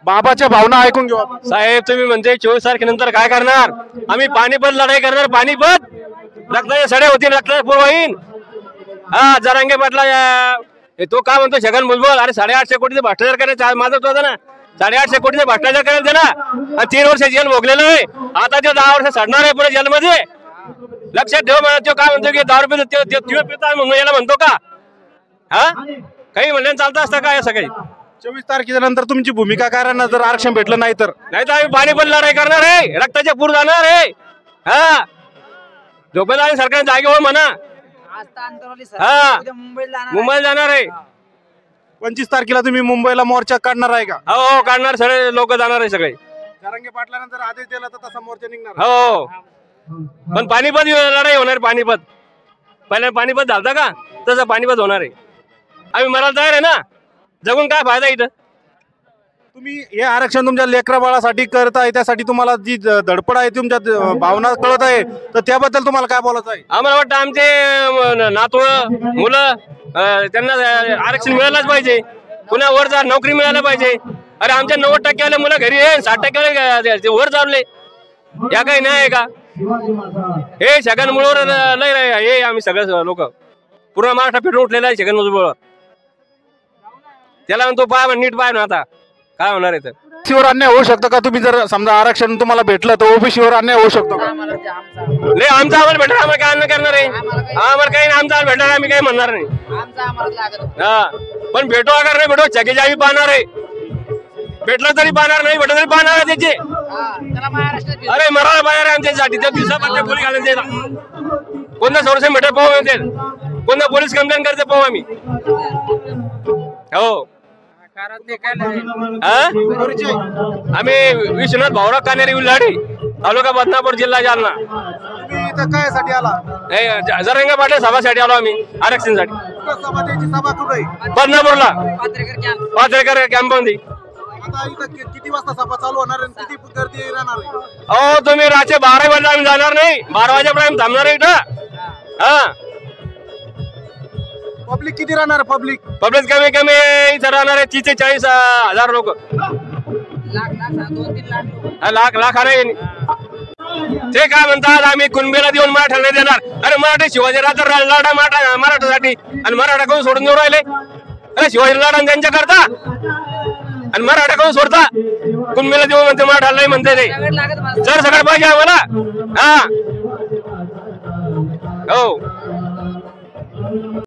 बाबाच्या भावना ऐकून घेऊ आपण. साहेब तुम्ही म्हणते 24 तारखेनंतर काय करणार? आम्ही पानिपत लढाई करणार. पानिपत रक्ताचे सडे होतील, रक्ताचा पूर होईल. हा जरांगे पाटला तो काय म्हणतो छगन भुजबळ, अरे 850 कोटीचे भ्रष्टाचार करायचं माझं होतं ना, 850 कोटीचे भ्रष्टाचार करायचं ना. 3 वर्ष जेल भोगलेलं आहे, आता ते 10 वर्ष सडणार आहे पुढे जेलमध्ये. लक्षात ठेव. म्हणा तो काय म्हणतो की 10 रुपये पिता म्हणून याला म्हणतो का? हा काही म्हणलं चालतं असतं का? सकाळी 24 तारखेच्या नंतर तुमची भूमिका काय राहणार जर आरक्षण भेटलं नाही तर? नाही तर आम्ही पानिपत लढाई करणार आहे, रक्ताचे पूर जाणार आहे. हा झोपेदार सरकारने जागेवर म्हणा. हा मुंबईला जाणार आहे. 25 तारखेला तुम्ही मुंबईला मोर्चा काढणार आहे का? हो काढणार, सगळे लोक जाणार आहे सगळे. जरांगे पाटलानंतर आदेश दिला तर तसा मोर्चा निघणार. हो पण पानिपत लढाई होणार. पानिपत पहिल्या पानिपत झालता का, तसं पानिपत होणार आहे. आम्ही मरायला तयार आहे ना, जगून काय फायदा इथं? तुम्ही हे आरक्षण तुमच्या लेकरा बाळासाठी करताय, त्यासाठी तुम्हाला जी धडपड आहे, तुमच्या भावना कळत आहे, तर त्याबद्दल तुम्हाला काय बोलायचं आहे? आम्हाला वाटतं आमचे नातू मुलं त्यांना आरक्षण मिळायलाच पाहिजे. पुन्हा वर जा नोकरी मिळायला पाहिजे. अरे आमच्या 90% वाले मुलं घरी आहे, 60% वर जावले. या काही नाही आहे का? हे छगन मुळवर लय हे आम्ही सगळं लोक पूर्ण महाराष्ट्र फिरून उठलेला आहे छगन मुळवर. त्याला म्हणतो पाय नीट पाय ना, आता काय होणार आहे? तर ओबीसीवर अन्याय होऊ शकतो का? तुम्ही जर समजा आरक्षण तुम्हाला भेटलं तर ओबीसीवर अन्याय होऊ शकतो का? नाही आमचा आम्हाला भेटणार, आम्हाला काय अन्याय करणार आहे? आम्हाला काही आमचा भेटणार, आम्ही काही म्हणणार नाही. हा पण भेटो अगर नाही भेटो छगेची आम्ही पाहणार आहे. भेटलं तरी पाहणार, नाही भेटलं तरी पाहणार आहे त्याचे. अरे मराठा पाहणार आहे आमच्यासाठी. त्या दिवसापासून बोली घालायला कोणता संरक्षण भेटत पाहू, कोणता पोलीस कंप्लेंट करते पाहू आम्ही. हो आम्ही विश्वनाथ भाऊराव कानेरी उल्हाडी, तालुका बदनापूर, जिल्हा जालना. काय आला? जरांगे पाटील सभासाठी आलो आम्ही आरक्षणासाठी. बदनापूरला पात्रेकर कॅम्प मध्ये. किती वाजता सभा चालू होणार आणि किती गर्दी राहणार आहे? अहो तुम्ही रात्री 12 वाजता आम्ही जाणार नाही, 12 वाजेपर्यंत थांबणार आहे इथं. हा पब्लिक किती राहणार? पब्लिक कमी कमी इथं राहणार आहे 30 ते 40 हजार लोक. लाख नाही. ते काय म्हणतात आम्ही कुणबीला देऊन मराठा नाही देणार. अरे मराठी शिवाजी राजा लढा मराठासाठी आणि मराठा कोण सोडून देऊ राहिले? अरे शिवाजी लढा त्यांच्या करता आणि मराठा कोण सोडता? कुणबीला देऊ म्हणते, मराठा नाही म्हणते. ते जर सगळं पाहिजे आम्हाला. हा हो